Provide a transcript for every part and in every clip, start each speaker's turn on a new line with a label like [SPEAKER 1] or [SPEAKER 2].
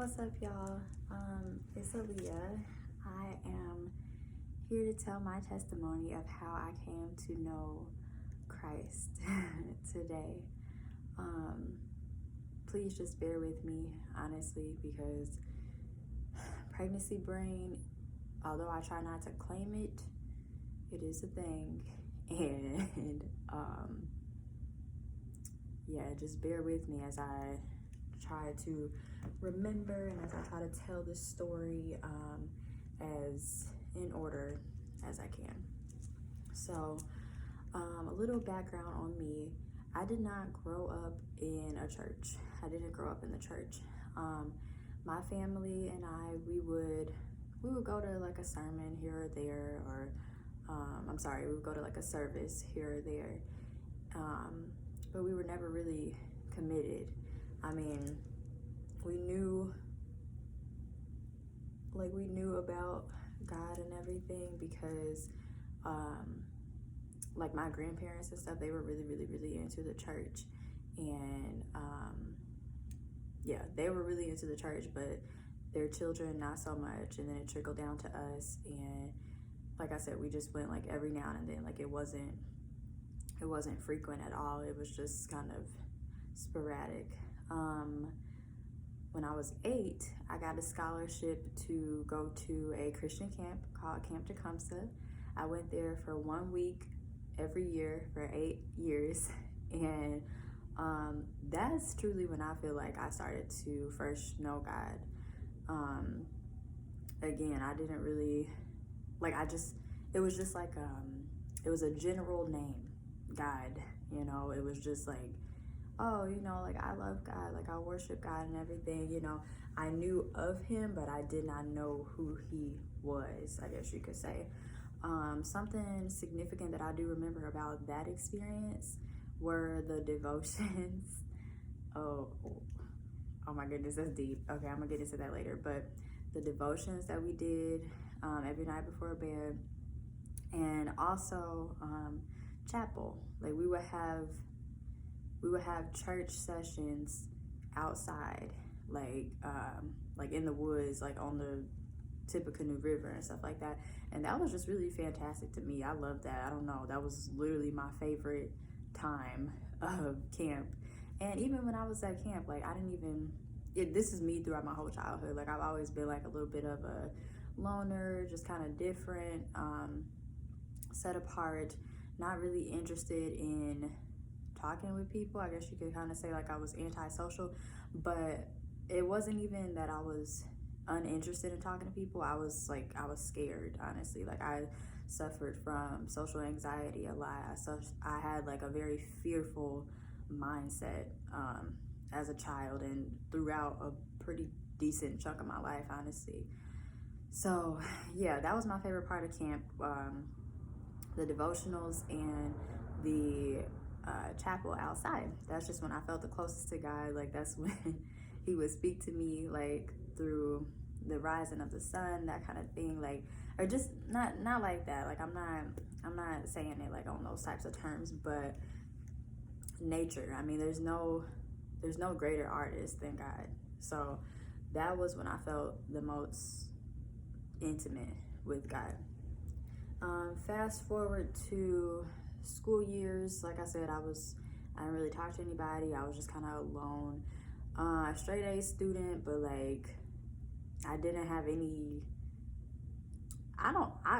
[SPEAKER 1] What's up, y'all? It's Aaliyah. I am here to tell my testimony of how I came to know Christ today. Please just bear with me, honestly, because pregnancy brain, although I try not to claim it, it is a thing. And just bear with me as I try to remember and as I try to tell this story as in order as I can. So, a little background on me. I did not grow up in a church. I didn't grow up in the church. My family and I, we would go to like a sermon here or there, or we would go to like a service here or there. But we were never really committed. I mean, we knew about God and everything because like my grandparents and stuff, they were really into the church. And they were really into the church, but their children not so much. And then it trickled down to us, and like I said, we just went like every now and then. Like it wasn't frequent at all. It was just kind of sporadic. When I was 8, I got a scholarship to go to a Christian camp called Camp Tecumseh. I went there for 1 week every year for 8 years. And that's truly when I feel like I started to first know God. Again, I didn't really, it was just like, it was a general name, God, it was just like, oh, like I love God, like I worship God and everything, I knew of him, but I did not know who he was, I guess you could say. Something significant that I do remember about that experience were the devotions. Oh my goodness, that's deep. Okay, I'm gonna get into that later. But the devotions that we did every night before bed, and also chapel. Like we would have church sessions outside, like in the woods, like on the Tippecanoe River and stuff like that. And that was just really fantastic to me. I loved that. I don't know, that was literally my favorite time of camp. And even when I was at camp, like I didn't even, this is me throughout my whole childhood. Like I've always been like a little bit of a loner, just kind of different, set apart, not really interested in talking with people. I guess you could kind of say like I was antisocial, but it wasn't even that I was uninterested in talking to people. I was scared, honestly. Like I suffered from social anxiety a lot. I had like a very fearful mindset as a child and throughout a pretty decent chunk of my life, honestly. So yeah, that was my favorite part of camp, the devotionals and the chapel outside. That's just when I felt the closest to God. Like that's when he would speak to me, like through the rising of the sun, that kind of thing. Like, or just not like that. Like I'm not saying it like on those types of terms, but nature. I mean, there's no greater artist than God. So that was when I felt the most intimate with God. Fast forward to school years. Like I said, I didn't really talk to anybody. I was just kind of alone. Straight A student, but like I didn't have any,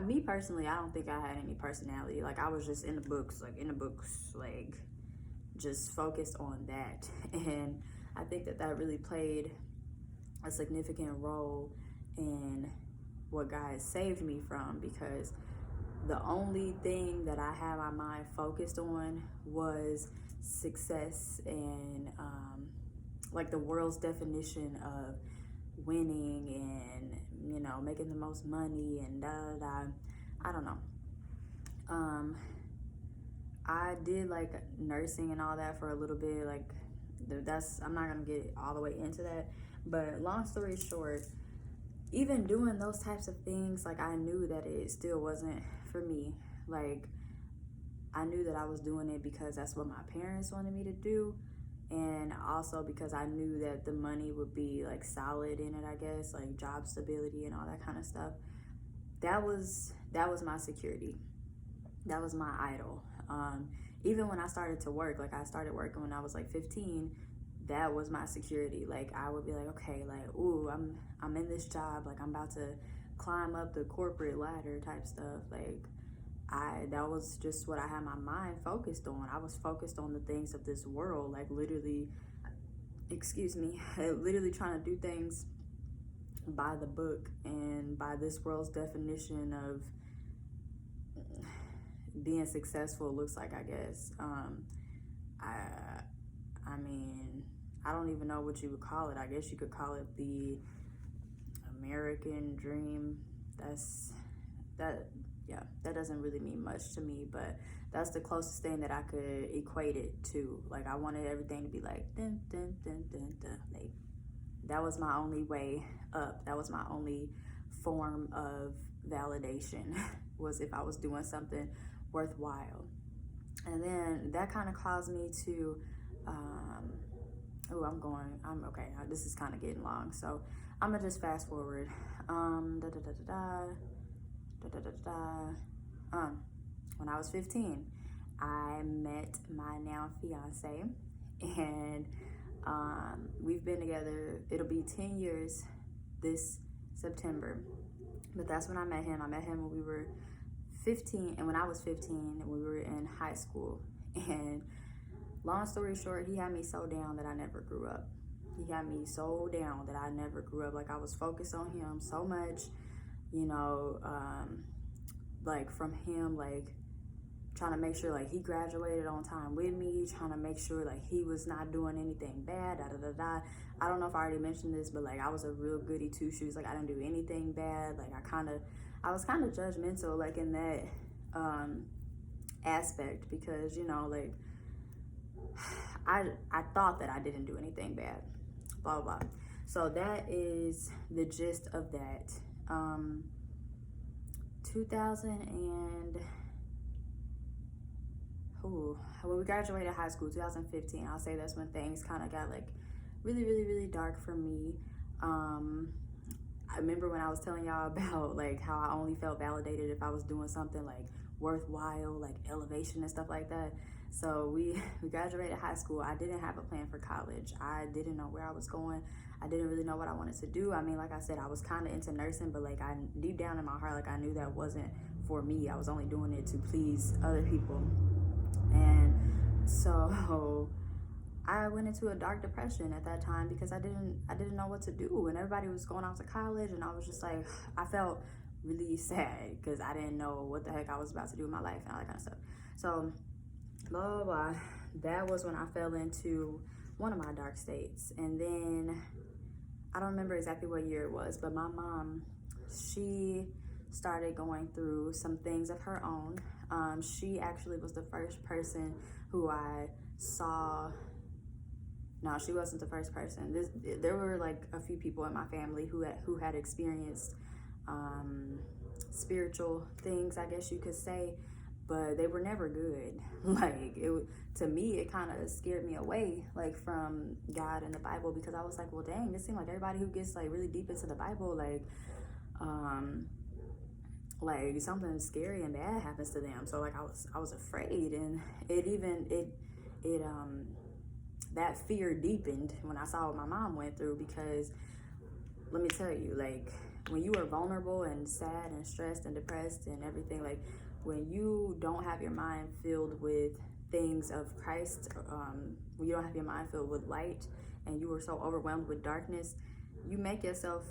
[SPEAKER 1] me personally, I don't think I had any personality. Like I was just in the books, like just focused on that. And I think that really played a significant role in what God saved me from, because the only thing that I had my mind focused on was success and like the world's definition of winning and making the most money and I don't know. I did like nursing and all that for a little bit. Like I'm not gonna get all the way into that, but long story short, even doing those types of things, like I knew that it still wasn't for me. Like I knew that I was doing it because that's what my parents wanted me to do, And also because I knew that the money would be like solid in it, I guess, like job stability and all that kind of stuff. That was my security. That was my idol. Even when I started to work, like I started working when I was like 15, that was my security. Like I would be like, okay, like, ooh, I'm in this job, like I'm about to climb up the corporate ladder type stuff. Like that was just what I had my mind focused on. I was focused on the things of this world, like literally, excuse me, literally trying to do things by the book and by this world's definition of being successful looks like, I guess. I mean, I don't even know what you would call it. I guess you could call it the American dream. That doesn't really mean much to me, but that's the closest thing that I could equate it to. Like I wanted everything to be like dun dun dun dun dun. Like that was my only way up. That was my only form of validation was if I was doing something worthwhile. And then that kind of caused me to I'm okay, this is kind of getting long, so I'm gonna just fast forward. When I was 15, I met my now fiance, and we've been together, it'll be 10 years this September. But that's when I met him. I met him when we were 15, and when I was 15, we were in high school. And long story short, he had me so down that I never grew up. He had me so down that I never grew up. Like I was focused on him so much, you know, like from him, like trying to make sure like he graduated on time with me, trying to make sure like he was not doing anything bad, I don't know if I already mentioned this, but like I was a real goody two shoes. Like I didn't do anything bad. Like I was kind of judgmental, like in that aspect, because you know, like I thought that I didn't do anything bad, blah blah blah. So that is the gist of that. 2000 and when we graduated high school, 2015, I'll say that's when things kind of got like really, really, really dark for me. I remember when I was telling y'all about like how I only felt validated if I was doing something like worthwhile, like elevation and stuff like that. So we graduated high school. I didn't have a plan for college. I didn't know where I was going. I didn't really know what I wanted to do. I mean, like I said, I was kind of into nursing, but like I deep down in my heart, like I knew that wasn't for me. I was only doing it to please other people. And so I went into a dark depression at that time because I didn't know what to do, and everybody was going off to college, and I was just like, I felt really sad because I didn't know what the heck I was about to do in my life and all that kind of stuff. So blah blah blah. That was when I fell into one of my dark states. And then I don't remember exactly what year it was, but my mom, she started going through some things of her own. She actually was the first person who I saw. No, she wasn't the first person. There were like a few people in my family who had experienced spiritual things, I guess you could say, but they were never good. Like to me, it kind of scared me away, like from God and the Bible, because I was like, well, dang, it seemed like everybody who gets like really deep into the Bible, like something scary and bad happens to them. So like I was afraid, and that fear deepened when I saw what my mom went through, because let me tell you, like when you are vulnerable and sad and stressed and depressed and everything, like when you don't have your mind filled with things of Christ, when you don't have your mind filled with light and you are so overwhelmed with darkness, you make yourself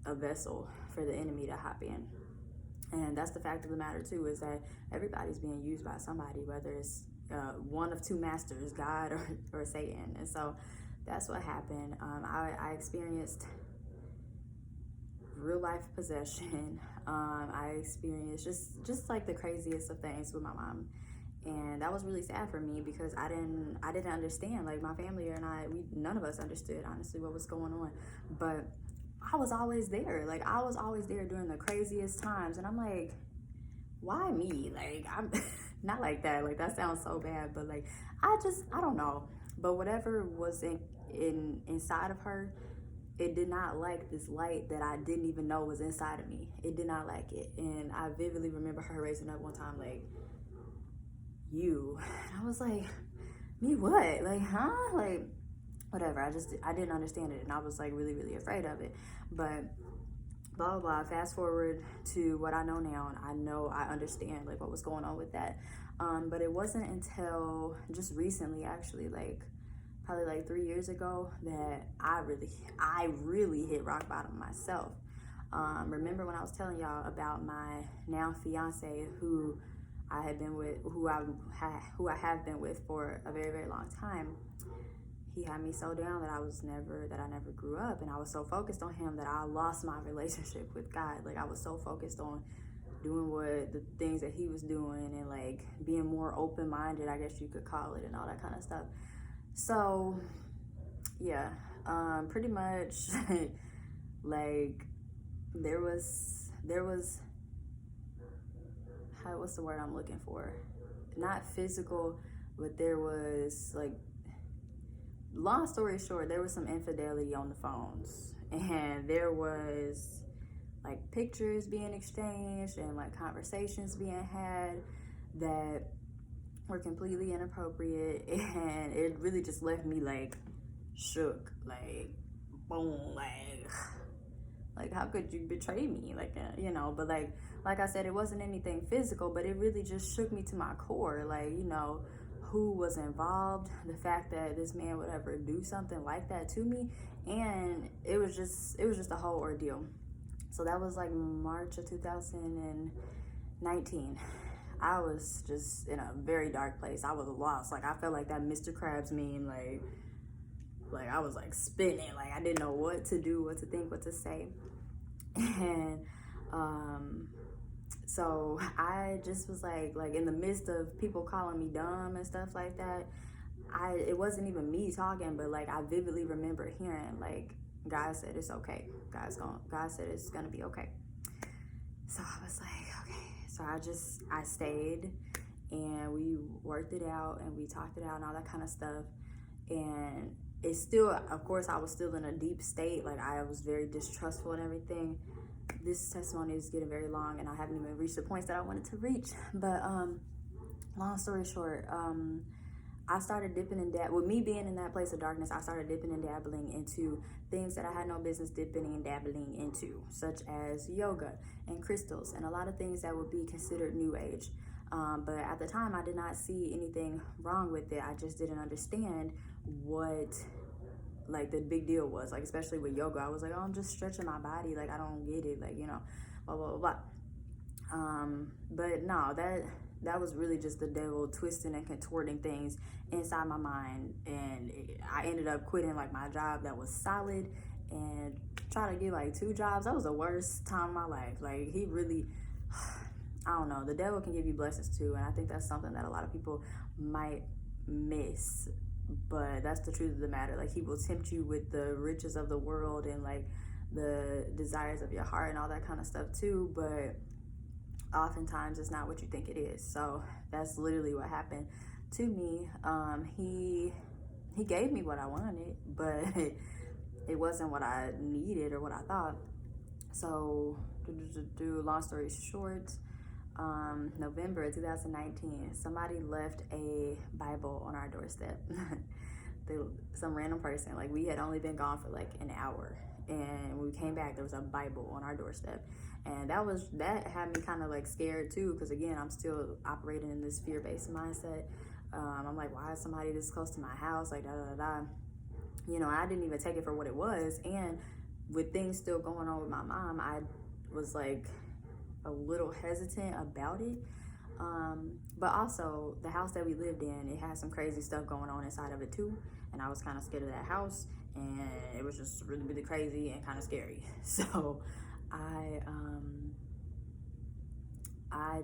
[SPEAKER 1] a vessel for the enemy to hop in. And that's the fact of the matter too, is that everybody's being used by somebody, whether it's one of two masters, God or Satan. And so that's what happened. I experienced real life possession. I experienced just like the craziest of things with my mom, and that was really sad for me because I didn't understand. Like my family and none of us understood honestly what was going on, but I was always there. Like I was always there during the craziest times, and I'm like, why me? Like I'm not like that. Like that sounds so bad, but like I don't know. But whatever was inside of her, it did not like this light that I didn't even know was inside of me. It did not like it. And I vividly remember her raising up one time, like, you. And I was like, me what? Like, huh? Like, whatever. I didn't understand it. And I was like really, really afraid of it. But blah, blah, blah. Fast forward to what I know now. And I understand like what was going on with that. But it wasn't until just recently, actually, like probably like 3 years ago, that I really hit rock bottom myself. Remember when I was telling y'all about my now fiance, who I had been with, who I have been with for a very, very long time. He had me so down that I never grew up, and I was so focused on him that I lost my relationship with God. Like I was so focused on doing the things that he was doing, and like being more open-minded, I guess you could call it, and all that kind of stuff. So yeah, pretty much like there was what's the word I'm looking for? Not physical, but there was like, long story short, there was some infidelity on the phones, and there was like pictures being exchanged and like conversations being had that were completely inappropriate, and it really just left me like shook, like boom, like how could you betray me, like but like I said, it wasn't anything physical, but it really just shook me to my core, like who was involved, the fact that this man would ever do something like that to me, and it was just a whole ordeal. So that was like March of 2019. I was just in a very dark place. I was lost. Like I felt like that Mr. Krabs meme, like I was like spinning, like I didn't know what to do, what to think, what to say. And so I just was like in the midst of people calling me dumb and stuff like that, it wasn't even me talking, but like I vividly remember hearing like God said it's okay. God said it's gonna be okay. So I was like, okay. So I stayed, and we worked it out, and we talked it out and all that kind of stuff. And it's still, of course, I was still in a deep state. Like I was very distrustful and everything. This testimony is getting very long, and I haven't even reached the points that I wanted to reach. But long story short, I started dipping and dabbling. With me being in that place of darkness, I started dipping and dabbling into things that I had no business dipping and dabbling into, such as yoga and crystals and a lot of things that would be considered new age. But at the time, I did not see anything wrong with it. I just didn't understand what like the big deal was, like especially with yoga. I was like, oh, I'm just stretching my body, like I don't get it, like blah blah blah. But no, that was really just the devil twisting and contorting things inside my mind, and I ended up quitting like my job that was solid and trying to get like 2 jobs. That was the worst time of my life. Like he really, I don't know, the devil can give you blessings too, and I think that's something that a lot of people might miss. But that's the truth of the matter. Like he will tempt you with the riches of the world and like the desires of your heart and all that kind of stuff too, but oftentimes it's not what you think it is. So that's literally what happened to me. He gave me what I wanted, but it wasn't what I needed or what I thought. So long story short, November 2019, somebody left a Bible on our doorstep. Some random person, like we had only been gone for like an hour, and when we came back, there was a Bible on our doorstep. And that had me kind of like scared too, because again, I'm still operating in this fear-based mindset. I'm like, why is somebody this close to my house? Like, da da da. I didn't even take it for what it was. And with things still going on with my mom, I was like a little hesitant about it. But also, the house that we lived in, it had some crazy stuff going on inside of it too. And I was kind of scared of that house, and it was just really, really crazy and kind of scary. So I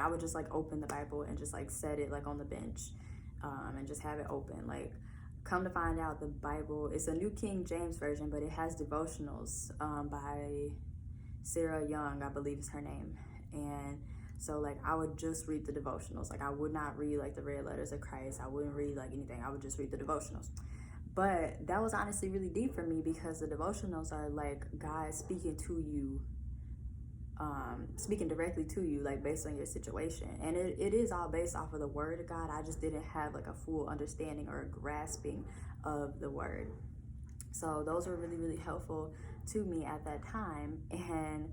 [SPEAKER 1] would just like open the Bible and just like set it like on the bench, and just have it open. Like, come to find out, the Bible, it's a New King James Version, but it has devotionals by Sarah Young, I believe is her name. And So like I would just read the devotionals. Like I would not read like the red letters of Christ. I wouldn't read like anything. I would just read the devotionals. But that was honestly really deep for me, because the devotionals are like God speaking to you, speaking directly to you, like based on your situation. And it is all based off of the word of God. I just didn't have like a full understanding or grasping of the word. So those were really, really helpful to me at that time. And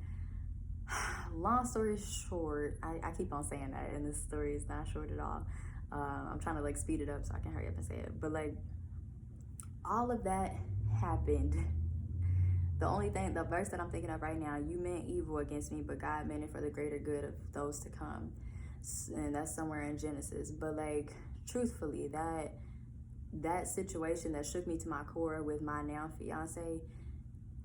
[SPEAKER 1] long story short, I keep on saying that, and this story is not short at all. I'm trying to like speed it up so I can hurry up and say it. But like all of that happened. The verse that I'm thinking of right now, you meant evil against me, but God meant it for the greater good of those to come. And that's somewhere in Genesis. But like, truthfully, that situation that shook me to my core with my now fiance,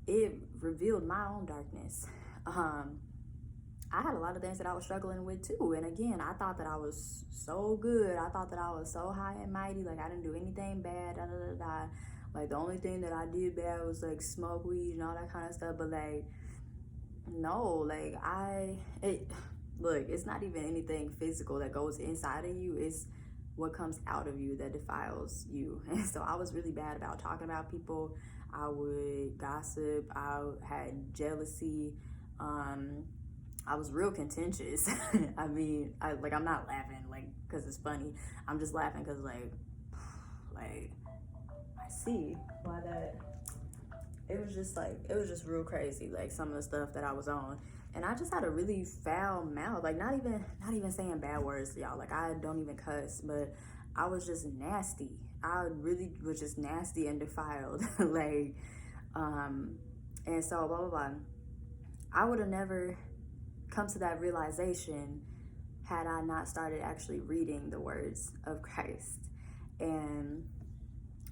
[SPEAKER 1] it revealed my own darkness. I had a lot of things that I was struggling with too. And again, I thought that I was so good. I thought that I was so high and mighty. Like I didn't do anything bad, da da da da. Like the only thing that I did bad was like smoke weed and all that kind of stuff. But like, no, like look, it's not even anything physical that goes inside of you. It's what comes out of you that defiles you. And so I was really bad about talking about people. I would gossip. I had jealousy. I was real contentious. I mean, I'm not laughing like because it's funny. I'm just laughing because like I see why that. It was just real crazy, like some of the stuff that I was on. And I just had a really foul mouth, like not even saying bad words to y'all. Like I don't even cuss, but I was just nasty. I really was just nasty and defiled. Like, and so blah blah blah. I would have never come to that realization had I not started actually reading the words of Christ. And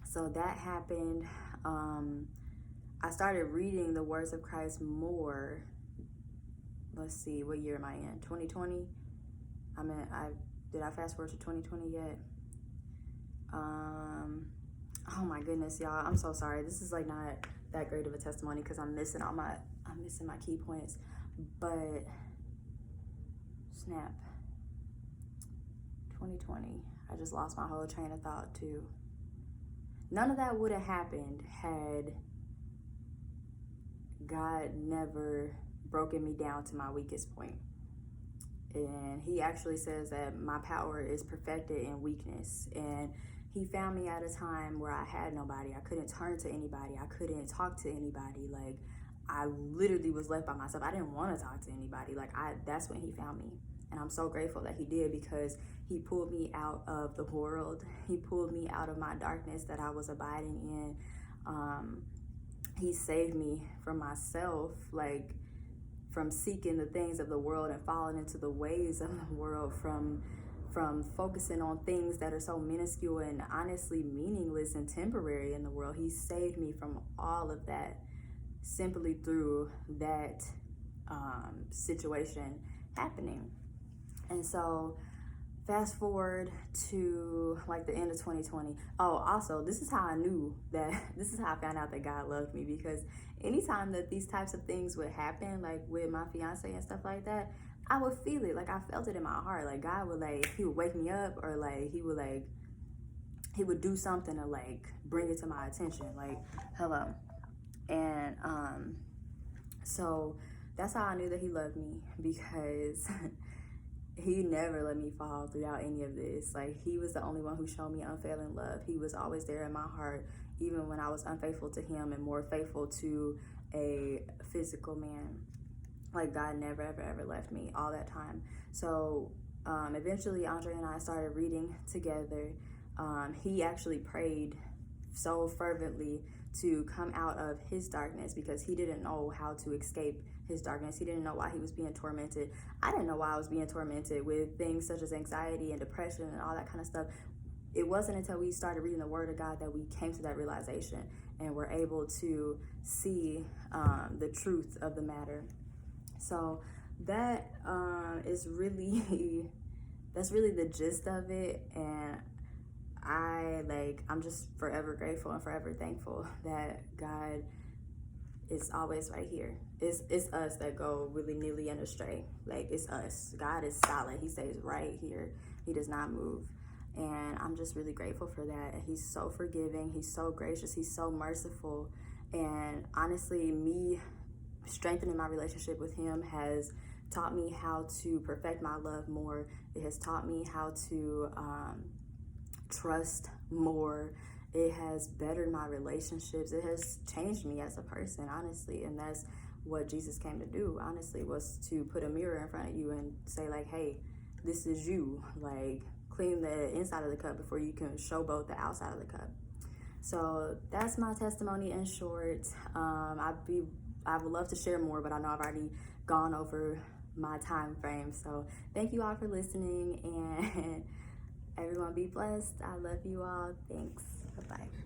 [SPEAKER 1] so that happened. I started reading the words of Christ more. Let's see, what year am I in? 2020? Did I fast forward to 2020 yet? Oh my goodness, y'all. I'm so sorry. This is like not that great of a testimony because I'm missing my key points. But snap. 2020. I just lost my whole train of thought too. None of that would have happened had God never broken me down to my weakest point. And he actually says that my power is perfected in weakness. And he found me at a time where I had nobody. I couldn't turn to anybody. I couldn't talk to anybody. Like, I literally was left by myself. I didn't want to talk to anybody. That's when he found me. And I'm so grateful that he did, because he pulled me out of the world. He pulled me out of my darkness that I was abiding in. He saved me from myself, like from seeking the things of the world and falling into the ways of the world, from focusing on things that are so minuscule and honestly meaningless and temporary in the world. He saved me from all of that simply through that situation happening. And so fast forward to like the end of 2020. Oh, also, this is how I found out that God loved me, because anytime that these types of things would happen, like with my fiance and stuff like that, I would feel it. Like I felt it in my heart. Like God would he would wake me up, or he would do something to bring it to my attention. Like, hello. And so that's how I knew that he loved me, because he never let me fall throughout any of this. Like, he was the only one who showed me unfailing love. He was always there in my heart, even when I was unfaithful to him and more faithful to a physical man. Like, God never, ever, ever left me all that time. So eventually, Andre and I started reading together. He actually prayed so fervently to come out of his darkness, because he didn't know how to escape his darkness. He didn't know why he was being tormented. I didn't know why I was being tormented with things such as anxiety and depression and all that kind of stuff. It wasn't until we started reading the Word of God that we came to that realization and were able to see the truth of the matter. So that is really, that's really the gist of it. And I'm just forever grateful and forever thankful that God is always right here. It's us that go willy-nilly and astray. Like, it's us. God is solid. He stays right here. He does not move. And I'm just really grateful for that. He's so forgiving. He's so gracious. He's so merciful. And honestly, me strengthening my relationship with him has taught me how to perfect my love more. It has taught me how to trust more. It has bettered my relationships. It has changed me as a person, honestly. And that's what Jesus came to do, honestly, was to put a mirror in front of you and say, like, hey, this is you. Like, clean the inside of the cup before you can showboat the outside of the cup. So that's my testimony in short. I would love to share more, but I know I've already gone over my time frame. So thank you all for listening, and everyone be blessed. I love you all. Thanks. Bye-bye.